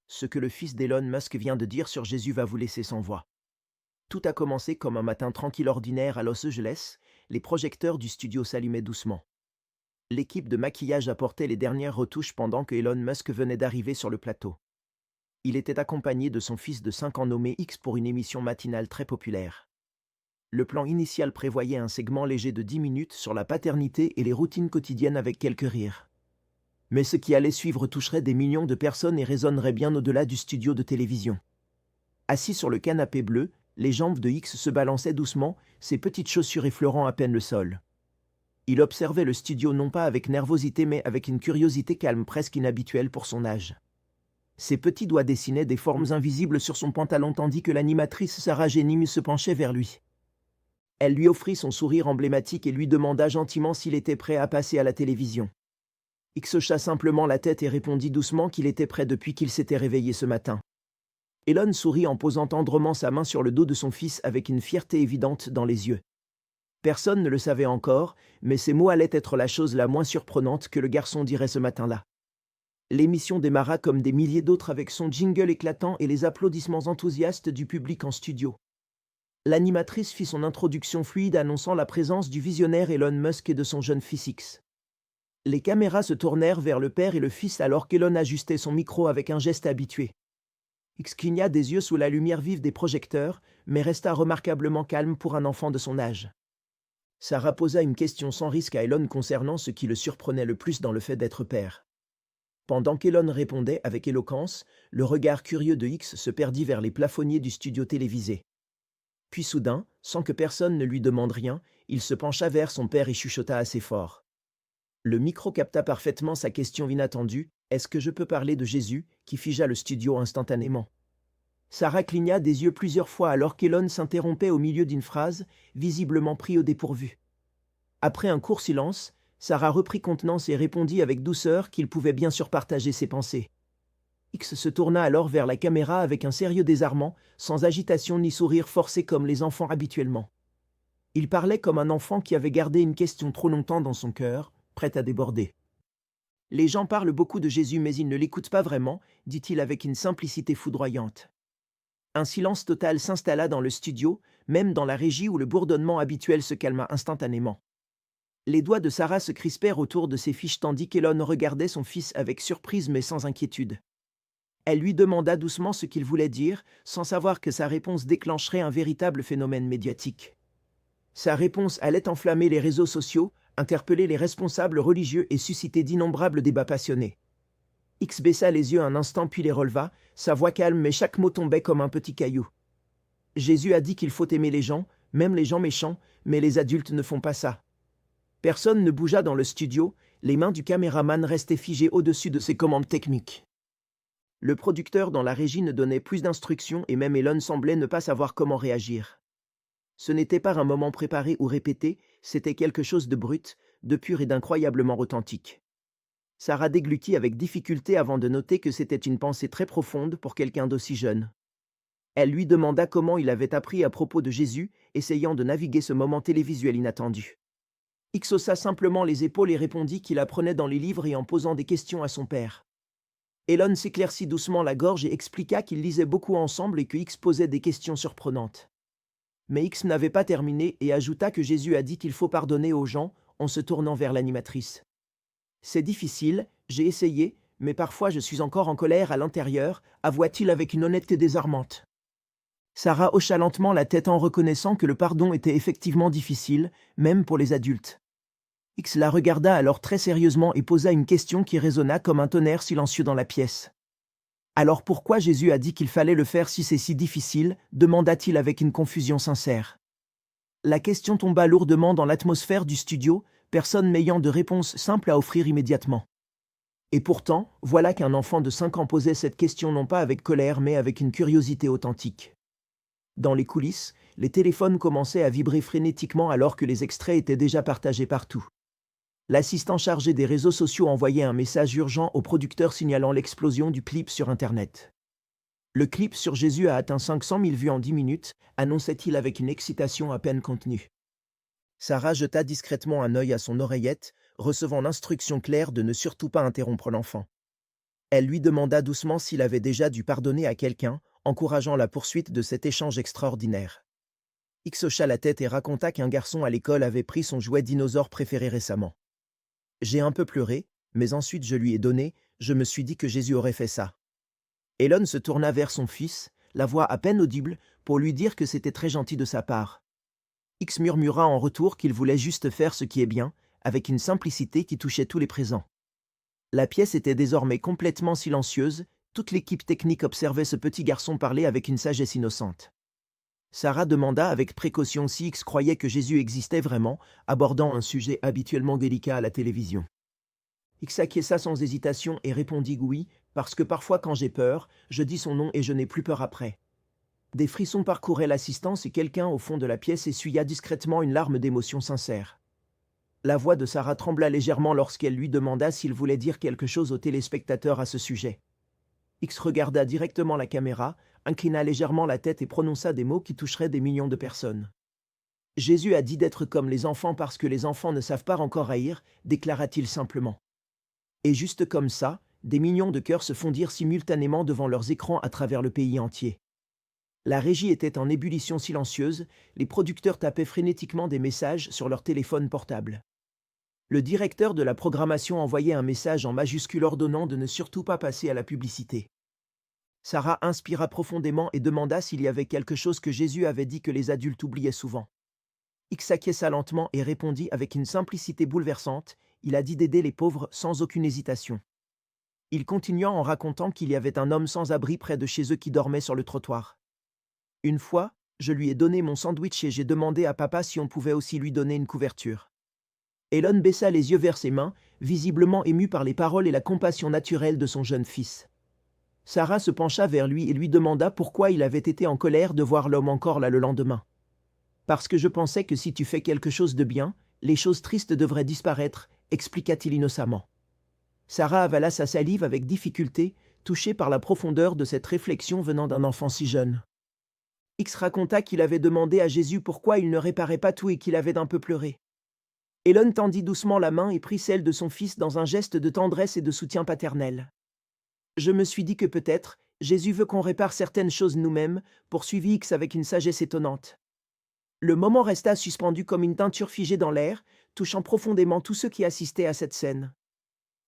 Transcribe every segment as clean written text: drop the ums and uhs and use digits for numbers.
ce que le fils d'Elon Musk vient de dire sur Jésus va vous laisser sans voix. Tout a commencé comme un matin tranquille ordinaire à Los Angeles, les projecteurs du studio s'allumaient doucement. L'équipe de maquillage apportait les dernières retouches pendant que Elon Musk venait d'arriver sur le plateau. Il était accompagné de son fils de 5 ans nommé X pour une émission matinale très populaire. Le plan initial prévoyait un segment léger de 10 minutes sur la paternité et les routines quotidiennes avec quelques rires. Mais ce qui allait suivre toucherait des millions de personnes et résonnerait bien au-delà du studio de télévision. Assis sur le canapé bleu, les jambes de X se balançaient doucement, ses petites chaussures effleurant à peine le sol. Il observait le studio non pas avec nervosité mais avec une curiosité calme presque inhabituelle pour son âge. Ses petits doigts dessinaient des formes invisibles sur son pantalon tandis que l'animatrice Sarah Jennings se penchait vers lui. Elle lui offrit son sourire emblématique et lui demanda gentiment s'il était prêt à passer à la télévision. X hocha simplement la tête et répondit doucement qu'il était prêt depuis qu'il s'était réveillé ce matin. Elon sourit en posant tendrement sa main sur le dos de son fils avec une fierté évidente dans les yeux. Personne ne le savait encore, mais ces mots allaient être la chose la moins surprenante que le garçon dirait ce matin-là. L'émission démarra comme des milliers d'autres avec son jingle éclatant et les applaudissements enthousiastes du public en studio. L'animatrice fit son introduction fluide annonçant la présence du visionnaire Elon Musk et de son jeune fils X. Les caméras se tournèrent vers le père et le fils alors qu'Elon ajustait son micro avec un geste habitué. X cligna des yeux sous la lumière vive des projecteurs, mais resta remarquablement calme pour un enfant de son âge. Sarah posa une question sans risque à Elon concernant ce qui le surprenait le plus dans le fait d'être père. Pendant qu'Elon répondait avec éloquence, le regard curieux de X se perdit vers les plafonniers du studio télévisé. Puis soudain, sans que personne ne lui demande rien, il se pencha vers son père et chuchota assez fort. Le micro capta parfaitement sa question inattendue, « Est-ce que je peux parler de Jésus ?» qui figea le studio instantanément. Sarah cligna des yeux plusieurs fois alors qu'Elon s'interrompait au milieu d'une phrase, visiblement pris au dépourvu. Après un court silence, Sarah reprit contenance et répondit avec douceur qu'il pouvait bien sûr partager ses pensées. X se tourna alors vers la caméra avec un sérieux désarmant, sans agitation ni sourire forcé comme les enfants habituellement. Il parlait comme un enfant qui avait gardé une question trop longtemps dans son cœur, prête à déborder. « Les gens parlent beaucoup de Jésus mais ils ne l'écoutent pas vraiment », dit-il avec une simplicité foudroyante. Un silence total s'installa dans le studio, même dans la régie où le bourdonnement habituel se calma instantanément. Les doigts de Sarah se crispèrent autour de ses fiches tandis qu'Elon regardait son fils avec surprise mais sans inquiétude. Elle lui demanda doucement ce qu'il voulait dire, sans savoir que sa réponse déclencherait un véritable phénomène médiatique. Sa réponse allait enflammer les réseaux sociaux, interpeller les responsables religieux et susciter d'innombrables débats passionnés. X baissa les yeux un instant puis les releva, sa voix calme mais chaque mot tombait comme un petit caillou. Jésus a dit qu'il faut aimer les gens, même les gens méchants, mais les adultes ne font pas ça. Personne ne bougea dans le studio, les mains du caméraman restaient figées au-dessus de ses commandes techniques. Le producteur dans la régie ne donnait plus d'instructions et même Elon semblait ne pas savoir comment réagir. Ce n'était pas un moment préparé ou répété, c'était quelque chose de brut, de pur et d'incroyablement authentique. Sarah déglutit avec difficulté avant de noter que c'était une pensée très profonde pour quelqu'un d'aussi jeune. Elle lui demanda comment il avait appris à propos de Jésus, essayant de naviguer ce moment télévisuel inattendu. X haussa simplement les épaules et répondit qu'il apprenait dans les livres et en posant des questions à son père. Elon s'éclaircit doucement la gorge et expliqua qu'ils lisaient beaucoup ensemble et que X posait des questions surprenantes. Mais X n'avait pas terminé et ajouta que Jésus a dit qu'il faut pardonner aux gens en se tournant vers l'animatrice. « C'est difficile, j'ai essayé, mais parfois je suis encore en colère à l'intérieur », avoua-t-il avec une honnêteté désarmante. Sarah hocha lentement la tête en reconnaissant que le pardon était effectivement difficile, même pour les adultes. X la regarda alors très sérieusement et posa une question qui résonna comme un tonnerre silencieux dans la pièce. « Alors pourquoi Jésus a dit qu'il fallait le faire si c'est si difficile ?» demanda-t-il avec une confusion sincère. La question tomba lourdement dans l'atmosphère du studio, personne n'ayant de réponse simple à offrir immédiatement. Et pourtant, voilà qu'un enfant de 5 ans posait cette question non pas avec colère mais avec une curiosité authentique. Dans les coulisses, les téléphones commençaient à vibrer frénétiquement alors que les extraits étaient déjà partagés partout. L'assistant chargé des réseaux sociaux envoyait un message urgent au producteur signalant l'explosion du clip sur Internet. Le clip sur Jésus a atteint 500 000 vues en 10 minutes, annonçait-il avec une excitation à peine contenue. Sarah jeta discrètement un œil à son oreillette, recevant l'instruction claire de ne surtout pas interrompre l'enfant. Elle lui demanda doucement s'il avait déjà dû pardonner à quelqu'un, encourageant la poursuite de cet échange extraordinaire. X hocha la tête et raconta qu'un garçon à l'école avait pris son jouet dinosaure préféré récemment. J'ai un peu pleuré, mais ensuite je lui ai donné, je me suis dit que Jésus aurait fait ça. Elon se tourna vers son fils, la voix à peine audible, pour lui dire que c'était très gentil de sa part. X murmura en retour qu'il voulait juste faire ce qui est bien, avec une simplicité qui touchait tous les présents. La pièce était désormais complètement silencieuse, toute l'équipe technique observait ce petit garçon parler avec une sagesse innocente. Sarah demanda avec précaution si X croyait que Jésus existait vraiment, abordant un sujet habituellement délicat à la télévision. X acquiesça sans hésitation et répondit oui, parce que parfois quand j'ai peur, je dis son nom et je n'ai plus peur après. Des frissons parcouraient l'assistance et quelqu'un au fond de la pièce essuya discrètement une larme d'émotion sincère. La voix de Sarah trembla légèrement lorsqu'elle lui demanda s'il voulait dire quelque chose aux téléspectateurs à ce sujet. X regarda directement la caméra, inclina légèrement la tête et prononça des mots qui toucheraient des millions de personnes. Jésus a dit d'être comme les enfants parce que les enfants ne savent pas encore haïr, déclara-t-il simplement. Et juste comme ça, des millions de cœurs se fondirent simultanément devant leurs écrans à travers le pays entier. La régie était en ébullition silencieuse, les producteurs tapaient frénétiquement des messages sur leur téléphone portable. Le directeur de la programmation envoyait un message en majuscule ordonnant de ne surtout pas passer à la publicité. Sarah inspira profondément et demanda s'il y avait quelque chose que Jésus avait dit que les adultes oubliaient souvent. X acquiesça lentement et répondit avec une simplicité bouleversante, il a dit d'aider les pauvres sans aucune hésitation. Il continua en racontant qu'il y avait un homme sans abri près de chez eux qui dormait sur le trottoir. Une fois, je lui ai donné mon sandwich et j'ai demandé à papa si on pouvait aussi lui donner une couverture. Elon baissa les yeux vers ses mains, visiblement ému par les paroles et la compassion naturelle de son jeune fils. Sarah se pencha vers lui et lui demanda pourquoi il avait été en colère de voir l'homme encore là le lendemain. « Parce que je pensais que si tu fais quelque chose de bien, les choses tristes devraient disparaître, expliqua-t-il innocemment. Sarah avala sa salive avec difficulté, touchée par la profondeur de cette réflexion venant d'un enfant si jeune. X raconta qu'il avait demandé à Jésus pourquoi il ne réparait pas tout et qu'il avait un peu pleuré. Elon tendit doucement la main et prit celle de son fils dans un geste de tendresse et de soutien paternel. Je me suis dit que peut-être, Jésus veut qu'on répare certaines choses nous-mêmes, poursuivit X avec une sagesse étonnante. Le moment resta suspendu comme une teinture figée dans l'air, touchant profondément tous ceux qui assistaient à cette scène.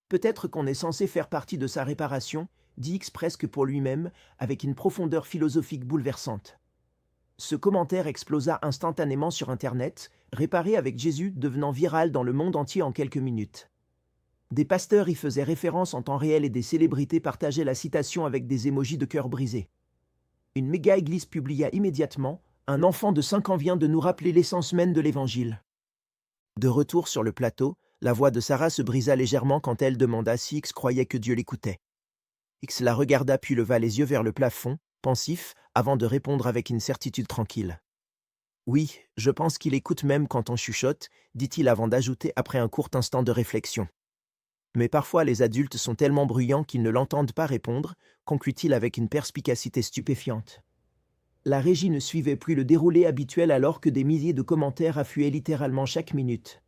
Peut-être qu'on est censé faire partie de sa réparation, dit X presque pour lui-même, avec une profondeur philosophique bouleversante. Ce commentaire explosa instantanément sur Internet, réparé avec Jésus devenant viral dans le monde entier en quelques minutes. Des pasteurs y faisaient référence en temps réel et des célébrités partageaient la citation avec des émojis de cœur brisé. Une méga-église publia immédiatement « Un enfant de 5 ans vient de nous rappeler l'essence même de l'Évangile ». De retour sur le plateau, la voix de Sarah se brisa légèrement quand elle demanda si X croyait que Dieu l'écoutait. X la regarda puis leva les yeux vers le plafond, pensif, avant de répondre avec une certitude tranquille. « Oui, je pense qu'il écoute même quand on chuchote », dit-il avant d'ajouter après un court instant de réflexion. « Mais parfois les adultes sont tellement bruyants qu'ils ne l'entendent pas répondre », conclut-il avec une perspicacité stupéfiante. La régie ne suivait plus le déroulé habituel alors que des milliers de commentaires affluaient littéralement chaque minute.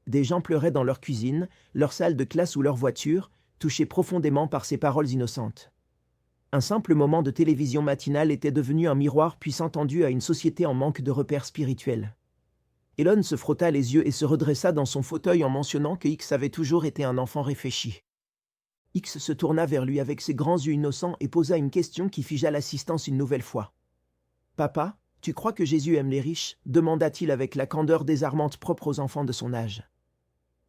Des gens pleuraient dans leur cuisine, leur salle de classe ou leur voiture, touchés profondément par ces paroles innocentes. Un simple moment de télévision matinale était devenu un miroir puissant tendu à une société en manque de repères spirituels. Elon se frotta les yeux et se redressa dans son fauteuil en mentionnant que X avait toujours été un enfant réfléchi. X se tourna vers lui avec ses grands yeux innocents et posa une question qui figea l'assistance une nouvelle fois. « Papa, tu crois que Jésus aime les riches ?» demanda-t-il avec la candeur désarmante propre aux enfants de son âge.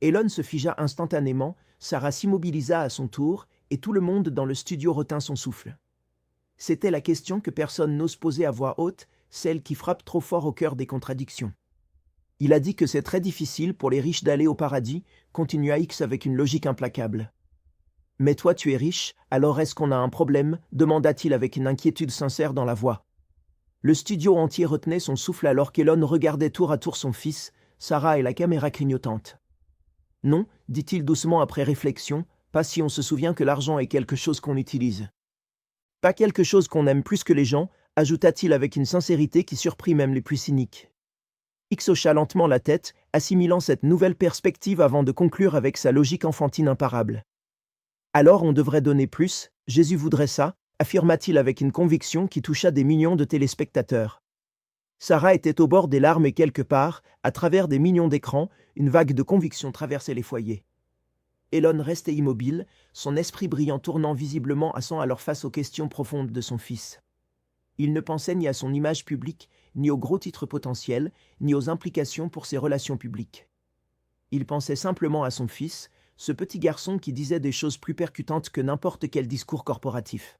Elon se figea instantanément, Sarah s'immobilisa à son tour, et tout le monde dans le studio retint son souffle. C'était la question que personne n'ose poser à voix haute, celle qui frappe trop fort au cœur des contradictions. Il a dit que c'est très difficile pour les riches d'aller au paradis, continua X avec une logique implacable. « Mais toi tu es riche, alors est-ce qu'on a un problème ?» demanda-t-il avec une inquiétude sincère dans la voix. Le studio entier retenait son souffle alors qu'Elon regardait tour à tour son fils, Sarah et la caméra clignotante. « Non, dit-il doucement après réflexion, pas si on se souvient que l'argent est quelque chose qu'on utilise. »« Pas quelque chose qu'on aime plus que les gens, ajouta-t-il avec une sincérité qui surprit même les plus cyniques. X hocha lentement la tête, assimilant cette nouvelle perspective avant de conclure avec sa logique enfantine imparable. Alors on devrait donner plus, Jésus voudrait ça, affirma-t-il avec une conviction qui toucha des millions de téléspectateurs. Sarah était au bord des larmes et quelque part, à travers des millions d'écrans, une vague de conviction traversait les foyers. Elon restait immobile, son esprit brillant tournant visiblement à 100 alors face aux questions profondes de son fils. Il ne pensait ni à son image publique, ni aux gros titres potentiels, ni aux implications pour ses relations publiques. Il pensait simplement à son fils, ce petit garçon qui disait des choses plus percutantes que n'importe quel discours corporatif.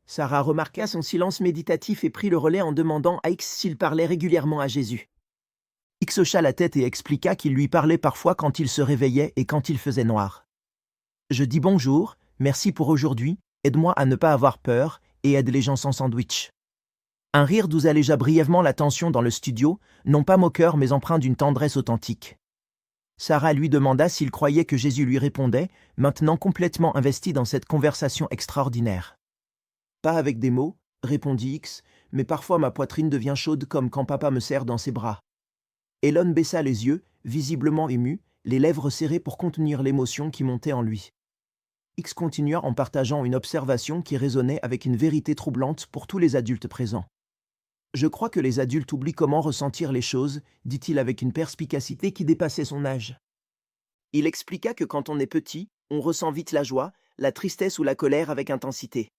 Sarah remarqua son silence méditatif et prit le relais en demandant à X s'il parlait régulièrement à Jésus. X hocha la tête et expliqua qu'il lui parlait parfois quand il se réveillait et quand il faisait noir. « Je dis bonjour, merci pour aujourd'hui, aide-moi à ne pas avoir peur et aide les gens sans sandwich. » Un rire doux allégea brièvement la tension dans le studio, non pas moqueur mais empreint d'une tendresse authentique. Sarah lui demanda s'il croyait que Jésus lui répondait, maintenant complètement investi dans cette conversation extraordinaire. « Pas avec des mots, répondit X, mais parfois ma poitrine devient chaude comme quand papa me serre dans ses bras. » Elon baissa les yeux, visiblement ému, les lèvres serrées pour contenir l'émotion qui montait en lui. X continua en partageant une observation qui résonnait avec une vérité troublante pour tous les adultes présents. « Je crois que les adultes oublient comment ressentir les choses, dit-il avec une perspicacité qui dépassait son âge. Il expliqua que quand on est petit, on ressent vite la joie, la tristesse ou la colère avec intensité.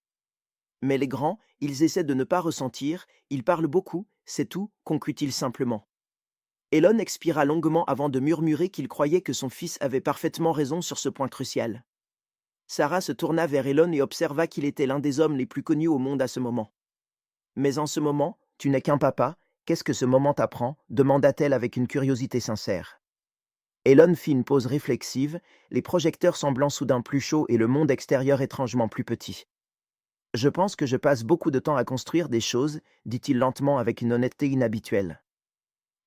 Mais les grands, ils essaient de ne pas ressentir, ils parlent beaucoup, c'est tout, conclut-il simplement. Elon expira longuement avant de murmurer qu'il croyait que son fils avait parfaitement raison sur ce point crucial. Sarah se tourna vers Elon et observa qu'il était l'un des hommes les plus connus au monde à ce moment. « Mais en ce moment, tu n'es qu'un papa, qu'est-ce que ce moment t'apprend » demanda-t-elle avec une curiosité sincère. Elon fit une pause réflexive, les projecteurs semblant soudain plus chauds et le monde extérieur étrangement plus petit. « Je pense que je passe beaucoup de temps à construire des choses, dit-il lentement avec une honnêteté inhabituelle.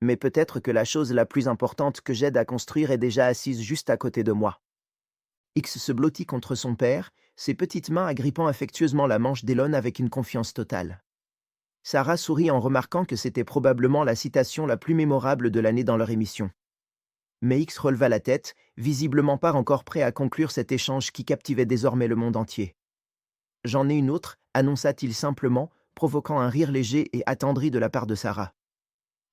Mais peut-être que la chose la plus importante que j'aide à construire est déjà assise juste à côté de moi. » X se blottit contre son père, ses petites mains agrippant affectueusement la manche d'Elon avec une confiance totale. Sarah sourit en remarquant que c'était probablement la citation la plus mémorable de l'année dans leur émission. Mais X releva la tête, visiblement pas encore prêt à conclure cet échange qui captivait désormais le monde entier. « J'en ai une autre, annonça-t-il simplement, provoquant un rire léger et attendri de la part de Sarah.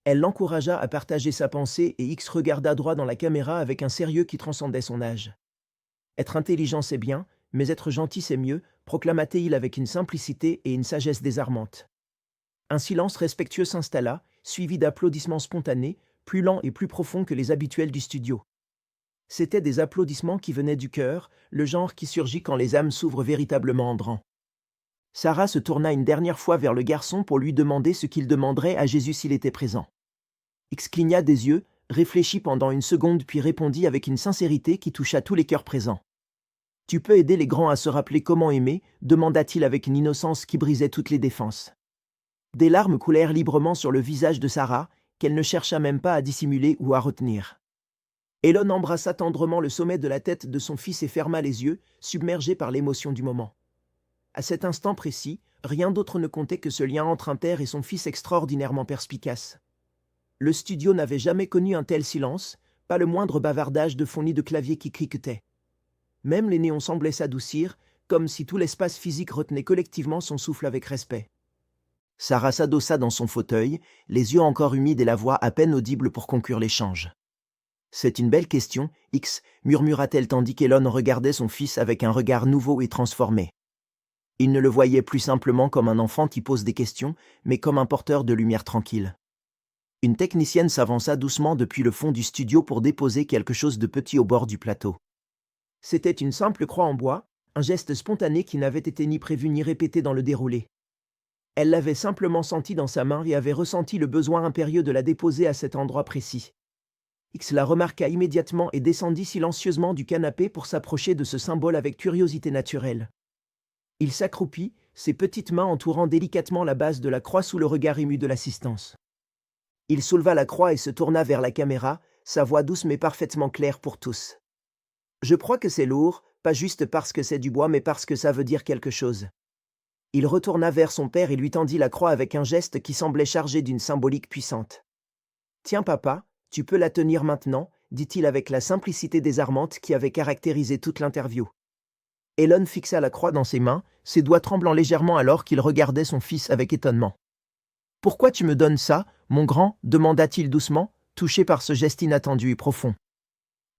Elle l'encouragea à partager sa pensée et X regarda droit dans la caméra avec un sérieux qui transcendait son âge. « Être intelligent c'est bien, mais être gentil c'est mieux, proclama-t-il avec une simplicité et une sagesse désarmantes. Un silence respectueux s'installa, suivi d'applaudissements spontanés, plus lents et plus profonds que les habituels du studio. C'étaient des applaudissements qui venaient du cœur, le genre qui surgit quand les âmes s'ouvrent véritablement en grand. Sarah se tourna une dernière fois vers le garçon pour lui demander ce qu'il demanderait à Jésus s'il était présent. X cligna des yeux, réfléchit pendant une seconde puis répondit avec une sincérité qui toucha tous les cœurs présents. « Tu peux aider les grands à se rappeler comment aimer » demanda-t-il avec une innocence qui brisait toutes les défenses. Des larmes coulèrent librement sur le visage de Sarah, qu'elle ne chercha même pas à dissimuler ou à retenir. Elon embrassa tendrement le sommet de la tête de son fils et ferma les yeux, submergé par l'émotion du moment. À cet instant précis, rien d'autre ne comptait que ce lien entre un père et son fils extraordinairement perspicace. Le studio n'avait jamais connu un tel silence, pas le moindre bavardage de fond ni de clavier qui cliquetait. Même les néons semblaient s'adoucir, comme si tout l'espace physique retenait collectivement son souffle avec respect. Sarah s'adossa dans son fauteuil, les yeux encore humides et la voix à peine audible pour conclure l'échange. « C'est une belle question, X, murmura-t-elle tandis qu'Elon regardait son fils avec un regard nouveau et transformé. Il ne le voyait plus simplement comme un enfant qui pose des questions, mais comme un porteur de lumière tranquille. Une technicienne s'avança doucement depuis le fond du studio pour déposer quelque chose de petit au bord du plateau. C'était une simple croix en bois, un geste spontané qui n'avait été ni prévu ni répété dans le déroulé. Elle l'avait simplement senti dans sa main et avait ressenti le besoin impérieux de la déposer à cet endroit précis. X la remarqua immédiatement et descendit silencieusement du canapé pour s'approcher de ce symbole avec curiosité naturelle. Il s'accroupit, ses petites mains entourant délicatement la base de la croix sous le regard ému de l'assistance. Il souleva la croix et se tourna vers la caméra, sa voix douce mais parfaitement claire pour tous. « Je crois que c'est lourd, pas juste parce que c'est du bois mais parce que ça veut dire quelque chose. » Il retourna vers son père et lui tendit la croix avec un geste qui semblait chargé d'une symbolique puissante. « Tiens papa, tu peux la tenir maintenant, dit-il avec la simplicité désarmante qui avait caractérisé toute l'interview. Elon fixa la croix dans ses mains, ses doigts tremblant légèrement alors qu'il regardait son fils avec étonnement. « Pourquoi tu me donnes ça, mon grand » demanda-t-il doucement, touché par ce geste inattendu et profond.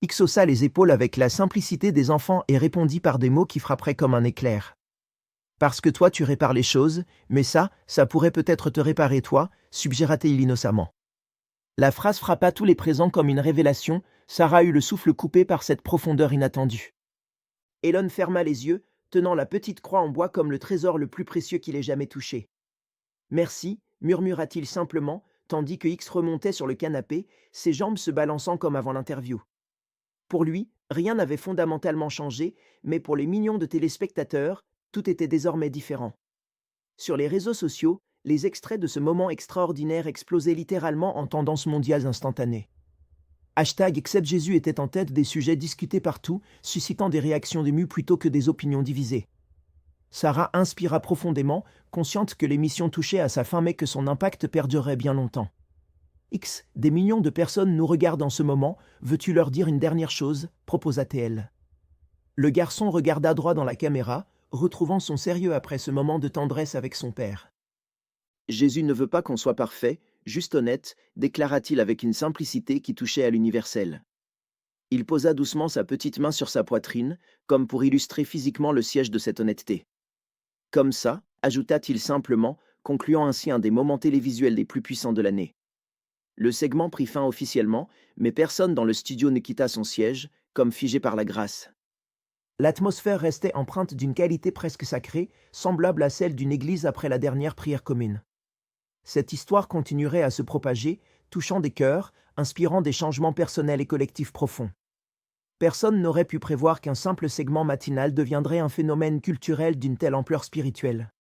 X haussa les épaules avec la simplicité des enfants et répondit par des mots qui frapperaient comme un éclair. « Parce que toi tu répares les choses, mais ça pourrait peut-être te réparer toi, suggéra-t-il innocemment. La phrase frappa tous les présents comme une révélation. Sarah eut le souffle coupé par cette profondeur inattendue. Elon ferma les yeux, tenant la petite croix en bois comme le trésor le plus précieux qu'il ait jamais touché. « Merci » murmura-t-il simplement, tandis que X remontait sur le canapé, ses jambes se balançant comme avant l'interview. Pour lui, rien n'avait fondamentalement changé, mais pour les millions de téléspectateurs, tout était désormais différent. Sur les réseaux sociaux, les extraits de ce moment extraordinaire explosaient littéralement en tendances mondiales instantanées. #AcceptJésus était en tête des sujets discutés partout, suscitant des réactions émues plutôt que des opinions divisées. Sarah inspira profondément, consciente que l'émission touchait à sa fin mais que son impact perdurerait bien longtemps. X, des millions de personnes nous regardent en ce moment, veux-tu leur dire une dernière chose, proposa-t-elle. Le garçon regarda droit dans la caméra, retrouvant son sérieux après ce moment de tendresse avec son père. Jésus ne veut pas qu'on soit parfait, juste honnête, déclara-t-il avec une simplicité qui touchait à l'universel. Il posa doucement sa petite main sur sa poitrine, comme pour illustrer physiquement le siège de cette honnêteté. Comme ça, ajouta-t-il simplement, concluant ainsi un des moments télévisuels les plus puissants de l'année. Le segment prit fin officiellement, mais personne dans le studio ne quitta son siège, comme figé par la grâce. L'atmosphère restait empreinte d'une qualité presque sacrée, semblable à celle d'une église après la dernière prière commune. Cette histoire continuerait à se propager, touchant des cœurs, inspirant des changements personnels et collectifs profonds. Personne n'aurait pu prévoir qu'un simple segment matinal deviendrait un phénomène culturel d'une telle ampleur spirituelle.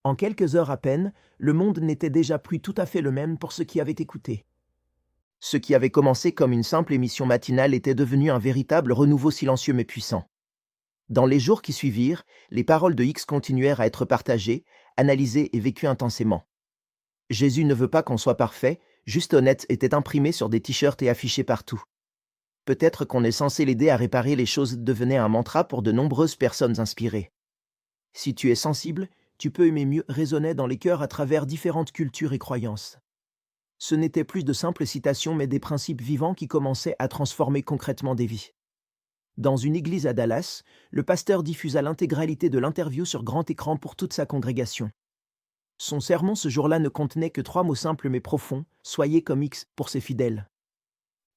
En quelques heures à peine, le monde n'était déjà plus tout à fait le même pour ceux qui avaient écouté. Ce qui avait commencé comme une simple émission matinale était devenu un véritable renouveau silencieux mais puissant. Dans les jours qui suivirent, les paroles de X continuèrent à être partagées, analysées et vécues intensément. Jésus ne veut pas qu'on soit parfait, juste honnête était imprimé sur des t-shirts et affiché partout. Peut-être qu'on est censé l'aider à réparer les choses devenait un mantra pour de nombreuses personnes inspirées. Si tu es sensible, tu peux aimer mieux résonner dans les cœurs à travers différentes cultures et croyances. Ce n'étaient plus de simples citations mais des principes vivants qui commençaient à transformer concrètement des vies. Dans une église à Dallas, le pasteur diffusa l'intégralité de l'interview sur grand écran pour toute sa congrégation. Son sermon ce jour-là ne contenait que 3 mots simples mais profonds, « Soyez comme X » pour ses fidèles.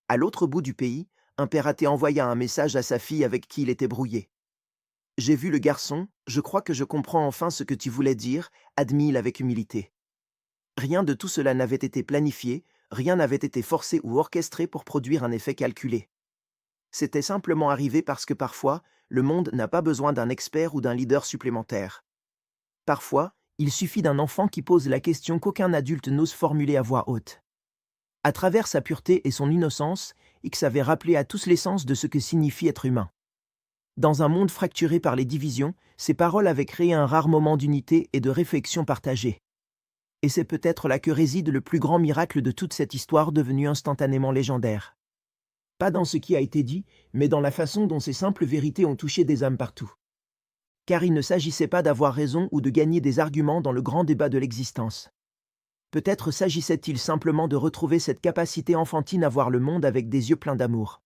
À l'autre bout du pays, un père athée envoya un message à sa fille avec qui il était brouillé. « J'ai vu le garçon, je crois que je comprends enfin ce que tu voulais dire », admit-il avec humilité. Rien de tout cela n'avait été planifié, rien n'avait été forcé ou orchestré pour produire un effet calculé. C'était simplement arrivé parce que parfois, le monde n'a pas besoin d'un expert ou d'un leader supplémentaire. Parfois, il suffit d'un enfant qui pose la question qu'aucun adulte n'ose formuler à voix haute. À travers sa pureté et son innocence, X avait rappelé à tous l'essence de ce que signifie être humain. Dans un monde fracturé par les divisions, ses paroles avaient créé un rare moment d'unité et de réflexion partagée. Et c'est peut-être là que réside le plus grand miracle de toute cette histoire devenue instantanément légendaire. Pas dans ce qui a été dit, mais dans la façon dont ces simples vérités ont touché des âmes partout. Car il ne s'agissait pas d'avoir raison ou de gagner des arguments dans le grand débat de l'existence. Peut-être s'agissait-il simplement de retrouver cette capacité enfantine à voir le monde avec des yeux pleins d'amour.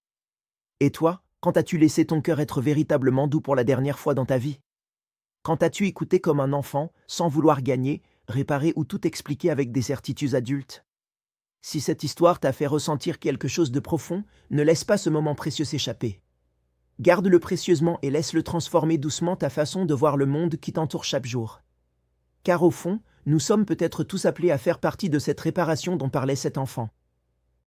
Et toi, quand as-tu laissé ton cœur être véritablement doux pour la dernière fois dans ta vie? Quand as-tu écouté comme un enfant, sans vouloir gagner, réparer ou tout expliquer avec des certitudes adultes? Si cette histoire t'a fait ressentir quelque chose de profond, ne laisse pas ce moment précieux s'échapper. Garde-le précieusement et laisse-le transformer doucement ta façon de voir le monde qui t'entoure chaque jour. Car au fond, nous sommes peut-être tous appelés à faire partie de cette réparation dont parlait cet enfant.